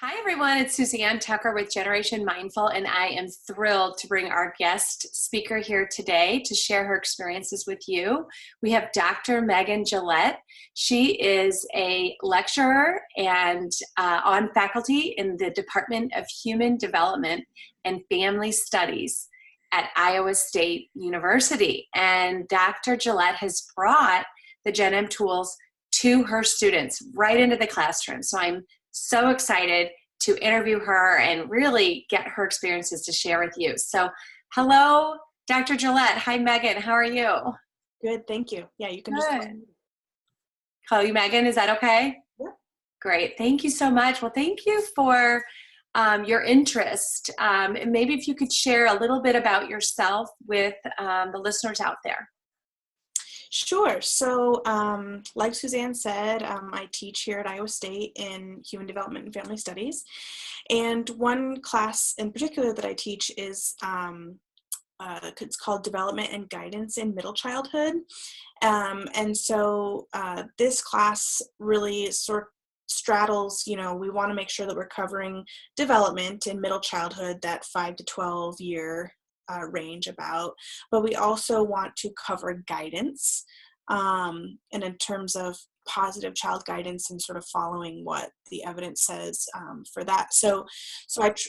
Hi, everyone. It's Suzanne Tucker with Generation Mindful, and I am thrilled to bring our guest speaker here today to share her experiences with you. We have Dr. Megan Gillette. She is a lecturer and on faculty in the Department of Human Development and Family Studies at Iowa State University. And Dr. Gillette has brought the Gen M tools to her students right into the classroom. So I'm so excited to interview her and really get her experiences to share with you. So hello, Dr. Gillette. Hi, Megan. How are you? Good, thank you. Yeah, you can just call Good. me. Call you Megan. Is that okay? Yeah. Great. Thank you so much. Well, thank you for your interest. And maybe if you could share a little bit about yourself with the listeners out there. Sure. So, like Suzanne said, I teach here at Iowa State in Human Development and Family Studies. And one class in particular that I teach is it's called Development and Guidance in Middle Childhood. And so this class really sort of straddles, we want to make sure that we're covering development in middle childhood, that 5 to 12 year range about, but we also want to cover guidance, and in terms of positive child guidance and sort of following what the evidence says for that. So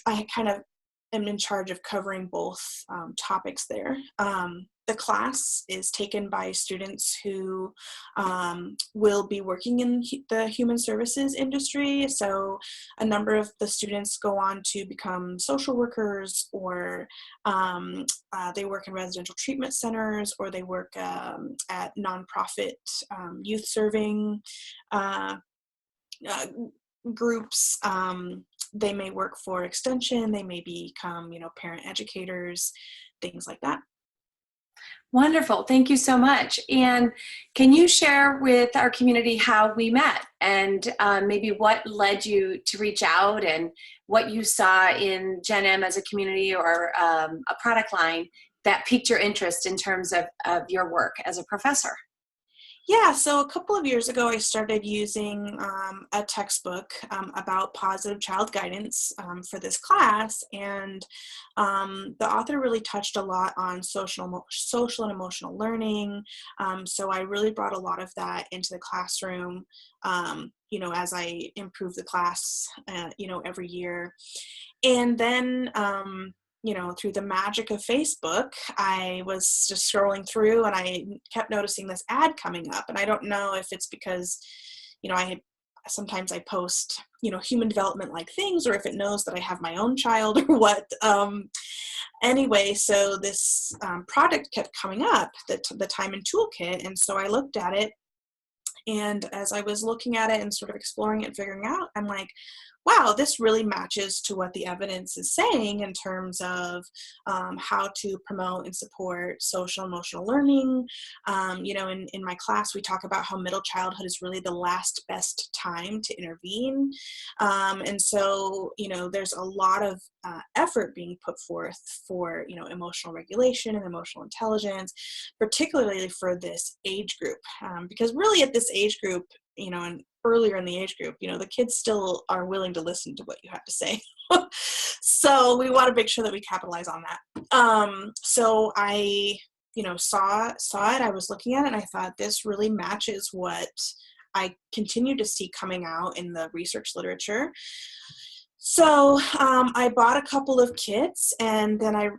I kind of am in charge of covering both topics there. The class is taken by students who will be working in the human services industry. So a number of the students go on to become social workers, or they work in residential treatment centers, or they work at nonprofit youth serving groups. They may work for extension, they may become, parent educators, things like that. Wonderful. Thank you so much. And can you share with our community how we met and maybe what led you to reach out and what you saw in Gen M as a community or a product line that piqued your interest in terms of your work as a professor? Yeah, so a couple of years ago, I started using a textbook about positive child guidance for this class, and the author really touched a lot on social and emotional learning. So I really brought a lot of that into the classroom, as I improve the class, every year. And then through the magic of Facebook, I was just scrolling through and I kept noticing this ad coming up. And I don't know if it's because, sometimes I post, human development like things, or if it knows that I have my own child or what. Anyway, so this product kept coming up, the Time and Toolkit. And so I looked at it. And as I was looking at it and sort of exploring it and figuring out, I'm like, wow, this really matches to what the evidence is saying in terms of how to promote and support social emotional learning. In my class, we talk about how middle childhood is really the last best time to intervene. And so, there's a lot of effort being put forth for, emotional regulation and emotional intelligence, particularly for this age group. Because really at this age group, and earlier in the age group, the kids still are willing to listen to what you have to say. So we want to make sure that we capitalize on that. So I, saw it, I was looking at it, and I thought this really matches what I continue to see coming out in the research literature. So I bought a couple of kits, and then I,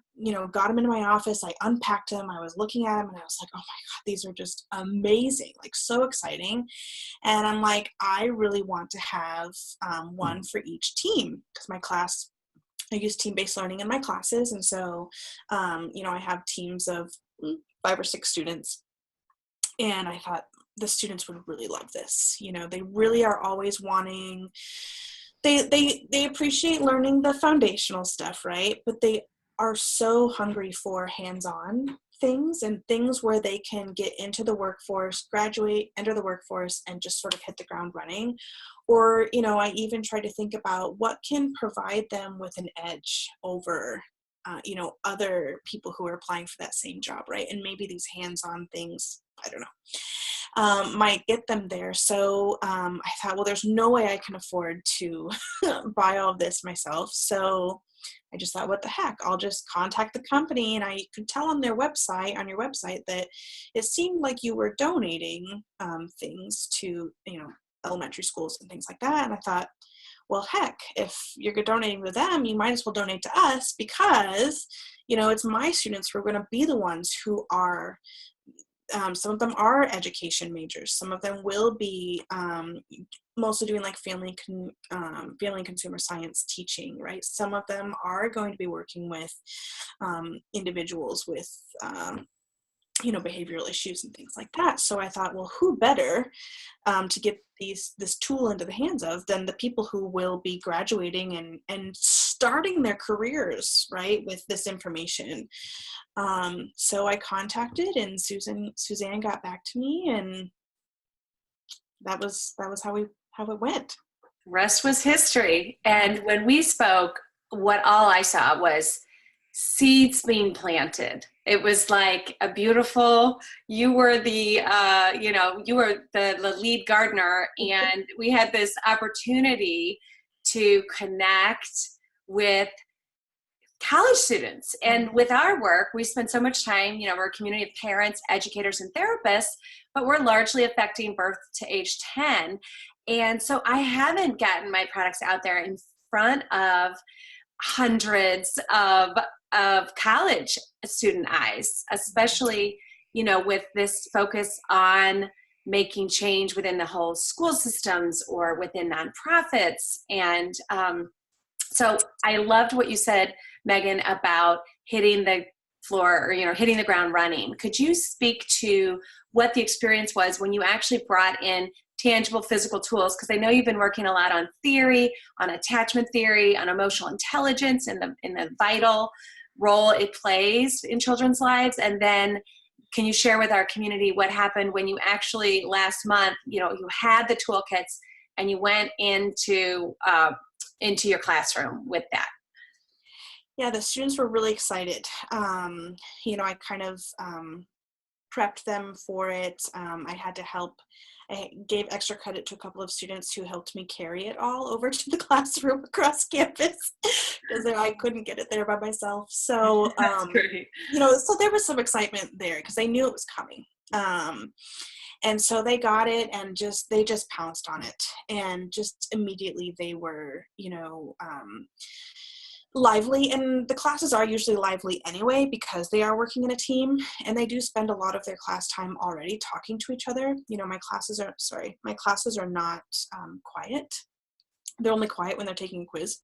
got them into my office. I unpacked them. I was looking at them, and I was like, oh my God, these are just amazing, like so exciting. And I'm like, I really want to have one for each team, because my class, I use team-based learning in my classes. And so, I have teams of 5 or 6 students, and I thought the students would really love this. They really are always wanting, they appreciate learning the foundational stuff, right? But they are so hungry for hands-on things and things where they can get into the workforce, graduate, enter the workforce, and just sort of hit the ground running. Or, I even try to think about what can provide them with an edge over other people who are applying for that same job, right? And maybe these hands-on things, I don't know, might get them there. So I thought, well, there's no way I can afford to buy all of this myself. So I just thought, what the heck? I'll just contact the company, and I could tell on your website that it seemed like you were donating things to, elementary schools and things like that. And I thought, well, heck, if you're donating to them, you might as well donate to us, because, it's my students who are going to be the ones who are, some of them are education majors. Some of them will be mostly doing like family and consumer science teaching, right? Some of them are going to be working with individuals with behavioral issues and things like that. So I thought, well, who better to get this tool into the hands of than the people who will be graduating and starting their careers, right, with this information. So I contacted, and Suzanne got back to me, and that was how it went. Rest was history. And when we spoke, what all I saw was seeds being planted. It was like a beautiful, you were the lead gardener, and we had this opportunity to connect with college students. And with our work, we spend so much time, we're a community of parents, educators, and therapists, but we're largely affecting birth to age 10. And so I haven't gotten my products out there in front of hundreds of college student eyes, especially, with this focus on making change within the whole school systems or within nonprofits. And so I loved what you said, Megan, about hitting the floor, or, hitting the ground running. Could you speak to what the experience was when you actually brought in tangible physical tools? Because I know you've been working a lot on theory, on attachment theory, on emotional intelligence, and the vital role it plays in children's lives. And then can you share with our community what happened when you actually last month, you had the toolkits and you went into your classroom with that? Yeah, the students were really excited. I kind of prepped them for it. I had to help. I gave extra credit to a couple of students who helped me carry it all over to the classroom across campus, because I couldn't get it there by myself. So, That's great. So there was some excitement there because they knew it was coming. And so they got it, and they just pounced on it, and just immediately they were, lively. And the classes are usually lively anyway, because they are working in a team, and they do spend a lot of their class time already talking to each other. My classes are not quiet. They're only quiet when they're taking a quiz.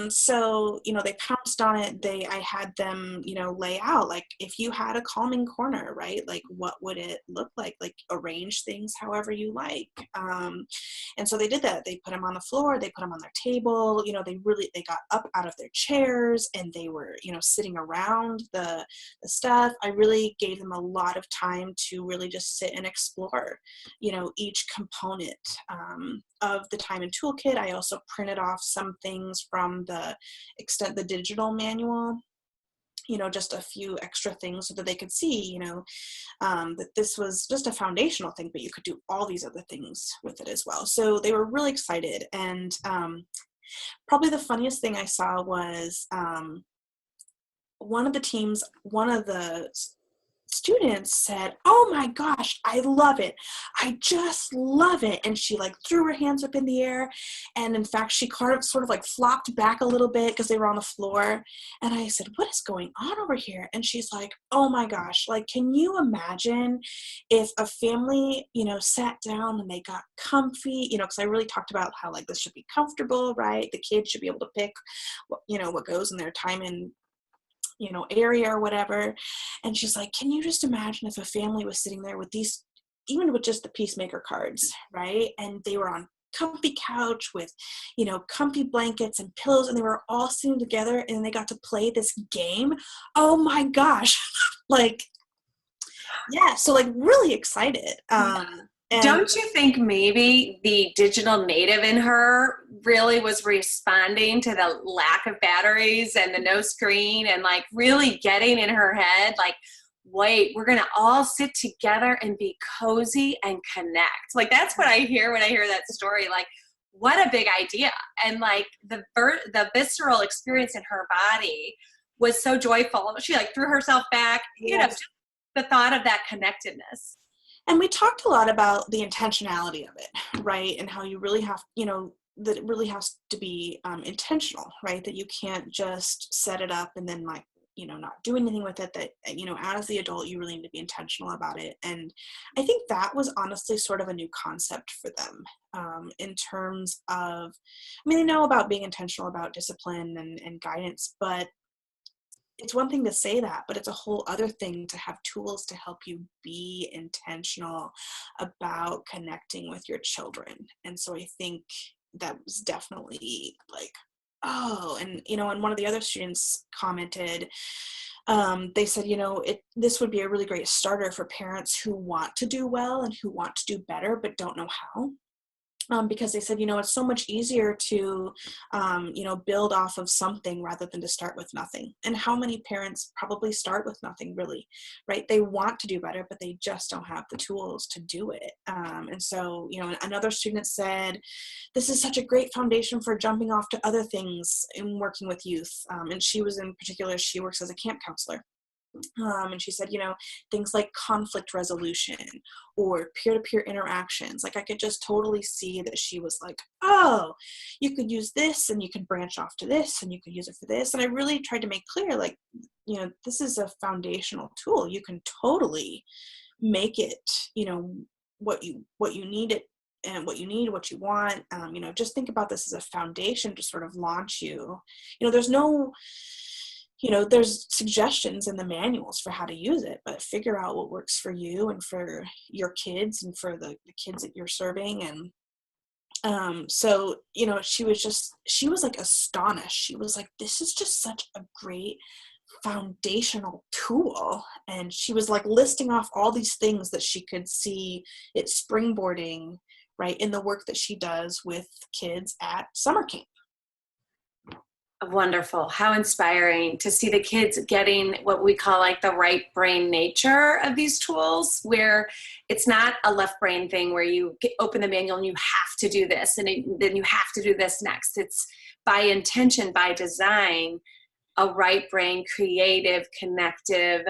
So, they pounced on it. I had them, lay out, like, if you had a calming corner, right? Like, what would it look like? Like, arrange things however you like. And so they did that. They put them on the floor. They put them on their table. They got up out of their chairs, and they were, sitting around the stuff. I really gave them a lot of time to really just sit and explore, each component of the time and toolkit. I also printed off some things from the digital manual, just a few extra things so that they could see, that this was just a foundational thing, but you could do all these other things with it as well. So they were really excited. And probably the funniest thing I saw was one of the students said, "Oh my gosh, I love it. I just love it." And she threw her hands up in the air. And in fact, she sort of flopped back a little bit because they were on the floor. And I said, "What is going on over here?" And she's like, "Oh my gosh, can you imagine if a family, sat down and they got comfy, because I really talked about how this should be comfortable, right? The kids should be able to pick what goes in their time and area or whatever." And she's like, "Can you just imagine if a family was sitting there with these, even with just the peacemaker cards, right? And they were on comfy couch with, comfy blankets and pillows, and they were all sitting together and they got to play this game. Oh my gosh." Yeah, so really excited. And don't you think maybe the digital native in her really was responding to the lack of batteries and the no screen and like really getting in her head, like, wait, we're going to all sit together and be cozy and connect. Like, that's what I hear when I hear that story. Like, what a big idea. And like the visceral experience in her body was so joyful. She like threw herself back, yes. just the thought of that connectedness. And we talked a lot about the intentionality of it, right? And how you really have, that it really has to be intentional, right? That you can't just set it up and then like, not do anything with it. That, as the adult, you really need to be intentional about it. And I think that was honestly sort of a new concept for them in terms of, they know about being intentional about discipline and guidance, but it's one thing to say that, but it's a whole other thing to have tools to help you be intentional about connecting with your children. And so I think that was definitely like, oh, and one of the other students commented, they said, this would be a really great starter for parents who want to do well and who want to do better, but don't know how. Because they said, it's so much easier to, build off of something rather than to start with nothing. And how many parents probably start with nothing really, right? They want to do better, but they just don't have the tools to do it. And so, another student said, this is such a great foundation for jumping off to other things in working with youth. And she was in particular, she works as a camp counselor. And she said, things like conflict resolution or peer-to-peer interactions. Like I could just totally see that she was like, oh, you could use this and you could branch off to this and you could use it for this. And I really tried to make clear, like, this is a foundational tool. You can totally make it, what you need it and what you need, what you want. Just think about this as a foundation to sort of launch you. There's no, there's suggestions in the manuals for how to use it, but figure out what works for you and for your kids and for the kids that you're serving. And so, she was like astonished. She was like, this is just such a great foundational tool. And she was like listing off all these things that she could see it springboarding, right, in the work that she does with kids at summer camp. Wonderful. How inspiring to see the kids getting what we call like the right brain nature of these tools, where it's not a left brain thing where you open the manual and you have to do this and then you have to do this next. It's by intention, by design, a right brain, creative, connective,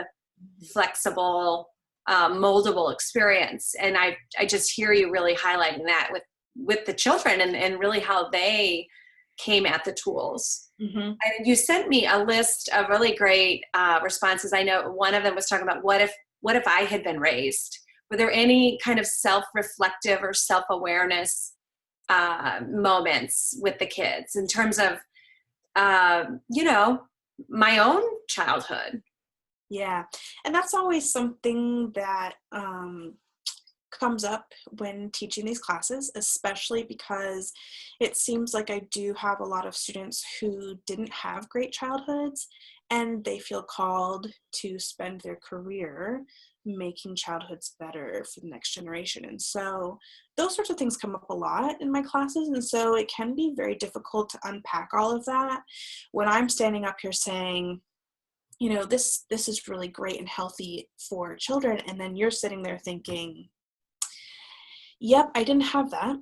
flexible, moldable experience. And I just hear you really highlighting that with the children and really how they came at the tools. Mm-hmm. And you sent me a list of really great responses. I know one of them was talking about what if I had been raised? Were there any kind of self-reflective or self-awareness moments with the kids in terms of, my own childhood? Yeah. And that's always something that comes up when teaching these classes, especially because it seems like I do have a lot of students who didn't have great childhoods and they feel called to spend their career making childhoods better for the next generation. And so those sorts of things come up a lot in my classes. And so it can be very difficult to unpack all of that when I'm standing up here saying, this is really great and healthy for children. And then you're sitting there thinking, yep, I didn't have that.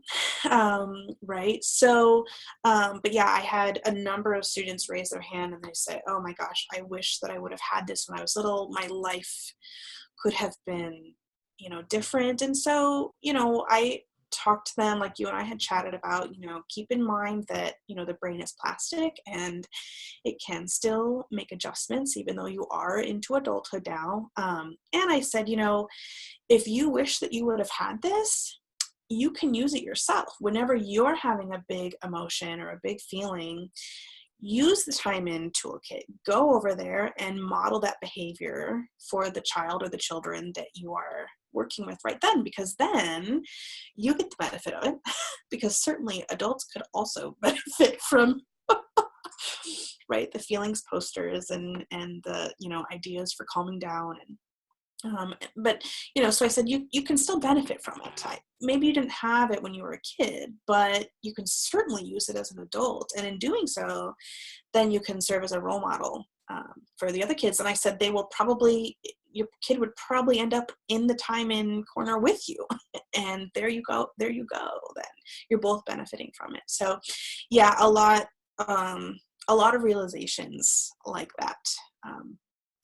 Right. So, but yeah, I had a number of students raise their hand and they say, oh my gosh, I wish that I would have had this when I was little. My life could have been, different. And so, I talked to them like you and I had chatted about, keep in mind that, the brain is plastic and it can still make adjustments even though you are into adulthood now. And I said, if you wish that you would have had this, you can use it yourself. Whenever you're having a big emotion or a big feeling, use the time in toolkit. Go over there and model that behavior for the child or the children that you are working with right then, because then you get the benefit of it, because certainly adults could also benefit from right, the feelings posters and the ideas for calming down But, so I said, you can still benefit from it. Maybe you didn't have it when you were a kid, but you can certainly use it as an adult. And in doing so, then you can serve as a role model for the other kids. And I said, your kid would probably end up in the time in corner with you. And there you go. Then you're both benefiting from it. So yeah, a lot of realizations like that.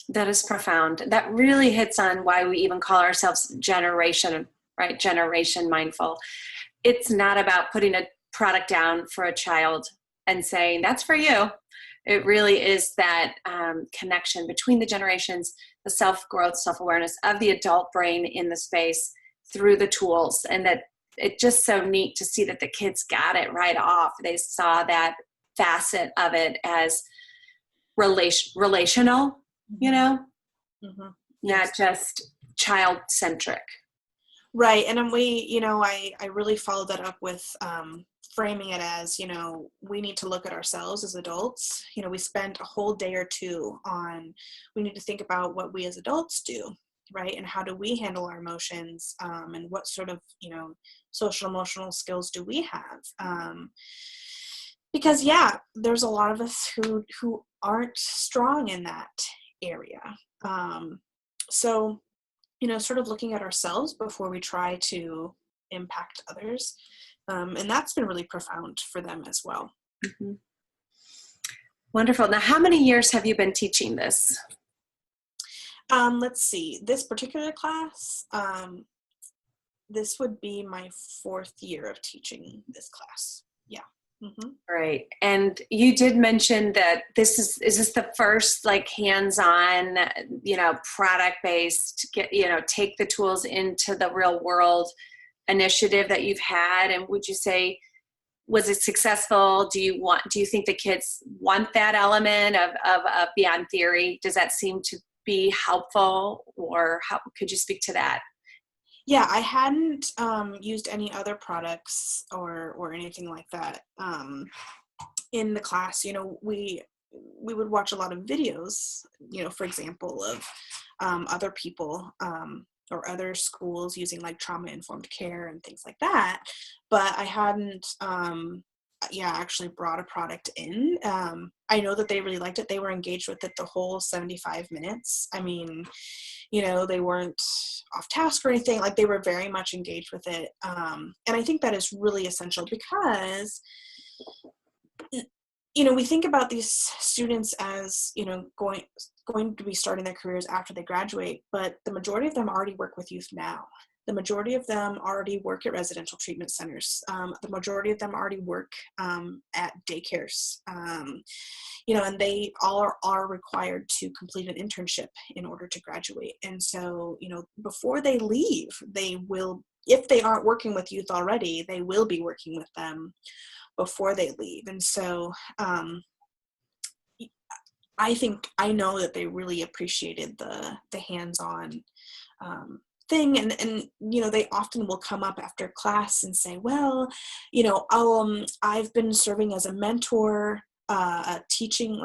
That is profound. That really hits on why we even call ourselves generation, right? Generation mindful. It's not about putting a product down for a child and saying, that's for you. It really is that connection between the generations, the self-growth, self-awareness of the adult brain in the space through the tools. And that it's just so neat to see that the kids got it right off. They saw that facet of it as relational, Mm-hmm. not just child-centric. Right. And I really followed that up with framing it as, we need to look at ourselves as adults. We spent a whole day or two we need to think about what we as adults do, right? And how do we handle our emotions, and what sort of, social emotional skills do we have? Because there's a lot of us who aren't strong in that area. So, sort of looking at ourselves before we try to impact others. And that's been really profound for them as well. Mm-hmm. Wonderful. Now, how many years have you been teaching this? Let's see, this particular class, this would be my 4th year of teaching this class. Yeah. Mm-hmm. Right. And you did mention that is this the first hands-on, product-based, take the tools into the real world initiative that you've had? And would you say, was it successful? Do you think the kids want that element of beyond theory? Does that seem to be helpful, or how could you speak to that? Yeah, I hadn't used any other products or anything like that in the class. We would watch a lot of videos, for example, of other people or other schools using trauma-informed care and things like that. But I hadn't, actually brought a product in. I know that they really liked it. They were engaged with it the whole 75 minutes. I mean, they weren't off task or anything. They were very much engaged with it. And I think that is really essential because, we think about these students as, going to be starting their careers after they graduate, but the majority of them already work with youth now. The majority of them already work at residential treatment centers. The majority of them already work at daycares. And they all are required to complete an internship in order to graduate. And so, before they leave, they will, if they aren't working with youth already, they will be working with them before they leave. And so I know that they really appreciated the hands-on thing. And they often will come up after class and say, well, I've been serving as a mentor, teaching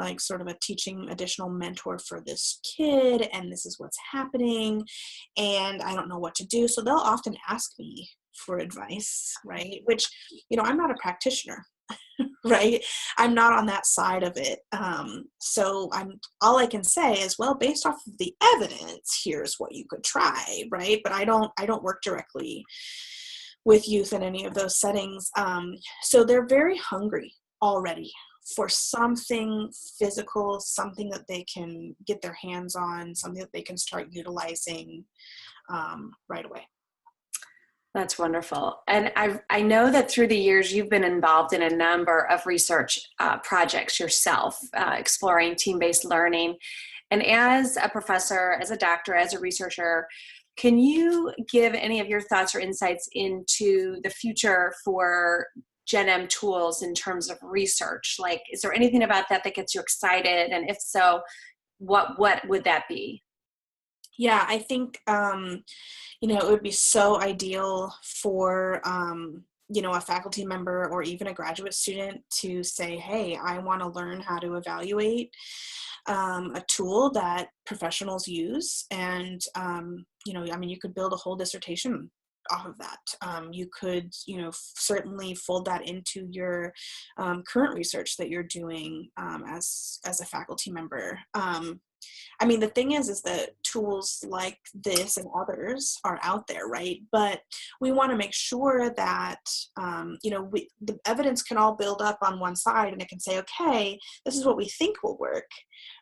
additional mentor for this kid, and this is what's happening, and I don't know what to do. So they'll often ask me for advice, right? Which, I'm not a practitioner. Right? I'm not on that side of it. So all I can say is, well, based off of the evidence, here's what you could try, right? But I don't work directly with youth in any of those settings. So they're very hungry already for something physical, something that they can get their hands on, something that they can start utilizing right away. That's wonderful. And I know that through the years, you've been involved in a number of research projects yourself, exploring team-based learning. And as a professor, as a doctor, as a researcher, can you give any of your thoughts or insights into the future for Gen M tools in terms of research? Is there anything about that gets you excited? And if so, what would that be? Yeah, I think, it would be so ideal for a faculty member or even a graduate student to say, hey, I want to learn how to evaluate a tool that professionals use. And, you could build a whole dissertation off of that. You could, certainly fold that into your current research that you're doing as a faculty member. The thing is that tools like this and others are out there, right? But we want to make sure that, the evidence can all build up on one side and it can say, okay, this is what we think will work,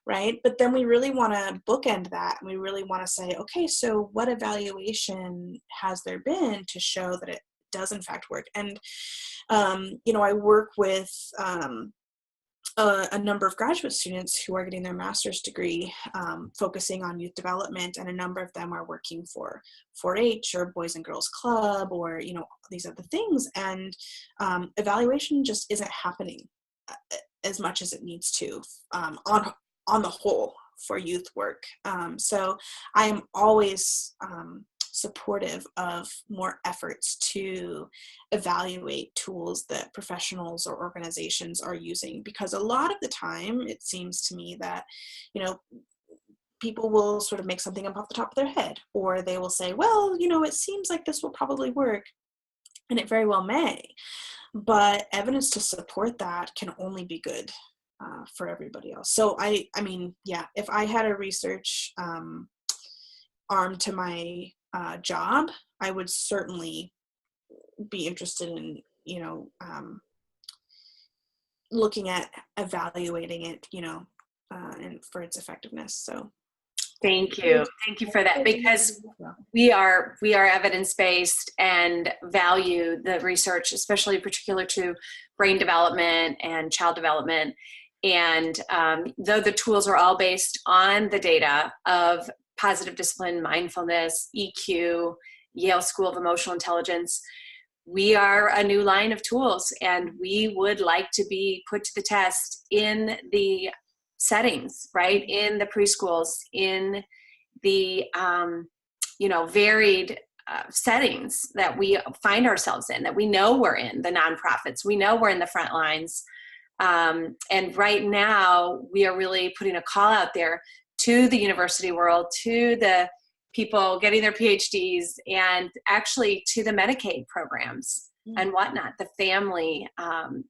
right? But then we really want to bookend that. And we really want to say, okay, so what evaluation has there been to show that it does in fact work? And, I work with, a number of graduate students who are getting their master's degree focusing on youth development, and a number of them are working for 4-H or Boys and Girls Club or these other things, and evaluation just isn't happening as much as it needs to on the whole for youth work. So I am always supportive of more efforts to evaluate tools that professionals or organizations are using, because a lot of the time it seems to me that people will sort of make something up off the top of their head, or they will say, well, it seems like this will probably work, and it very well may, but evidence to support that can only be good for everybody else. So if I had a research arm to my job, I would certainly be interested in, looking at evaluating it, and for its effectiveness. So Thank you. Thank you for that, because we are evidence-based and value the research, especially particular to brain development and child development. And though the tools are all based on the data of positive discipline, mindfulness, EQ, Yale School of Emotional Intelligence, we are a new line of tools, and we would like to be put to the test in the settings, right? In the preschools, in the, varied settings that we find ourselves in, that we know we're in, the nonprofits, we know we're in the front lines. And right now we are really putting a call out there to the university world, to the people getting their PhDs, and actually to the Medicaid programs and whatnot, the family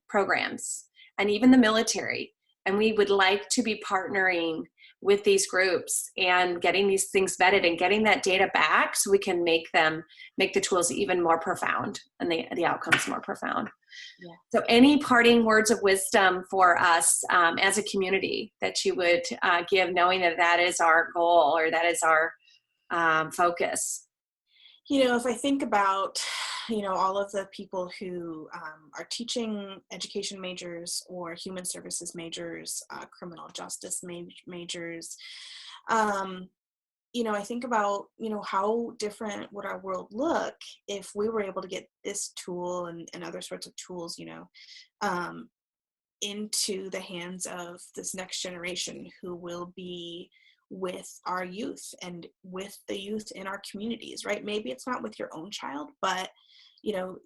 programs, and even the military. And we would like to be partnering with these groups and getting these things vetted and getting that data back so we can make the tools even more profound and the outcomes more profound. Yeah. So any parting words of wisdom for us as a community that you would give, knowing that is our goal, or that is our focus? If I think about, all of the people who are teaching education majors or human services majors, criminal justice majors, I think about, how different would our world look if we were able to get this tool and other sorts of tools, into the hands of this next generation who will be with our youth and with the youth in our communities, right? Maybe it's not with your own child, but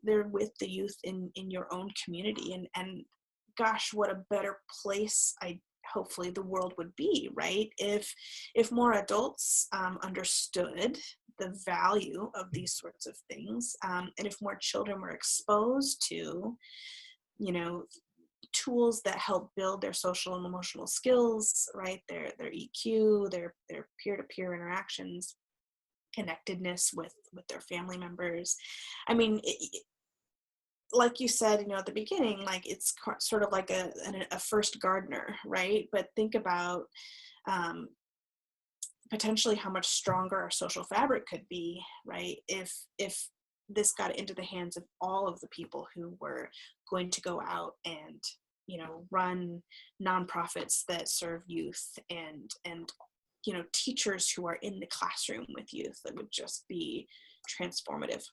they're with the youth in your own community, and gosh, what a better place hopefully the world would be, right? If more adults understood the value of these sorts of things, and if more children were exposed to tools that help build their social and emotional skills, right? Their EQ, their peer-to-peer interactions, connectedness with their family members. Like you said, at the beginning, like it's sort of like a first gardener, right? But think about potentially how much stronger our social fabric could be, right? If this got into the hands of all of the people who were going to go out and run nonprofits that serve youth, and teachers who are in the classroom with youth, that would just be transformative.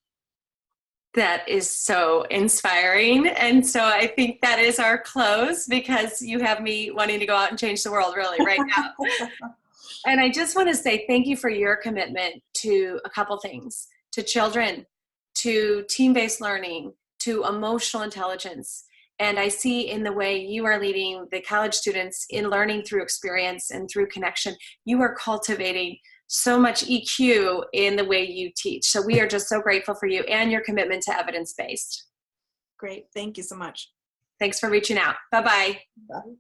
That is so inspiring. And so I think that is our close, because you have me wanting to go out and change the world really right now. And I just want to say thank you for your commitment to a couple things: to children, to team-based learning, to emotional intelligence. And I see in the way you are leading the college students in learning through experience and through connection, you are cultivating so much EQ in the way you teach. So we are just so grateful for you and your commitment to evidence-based. Great. Thank you so much. Thanks for reaching out. Bye-bye. Bye.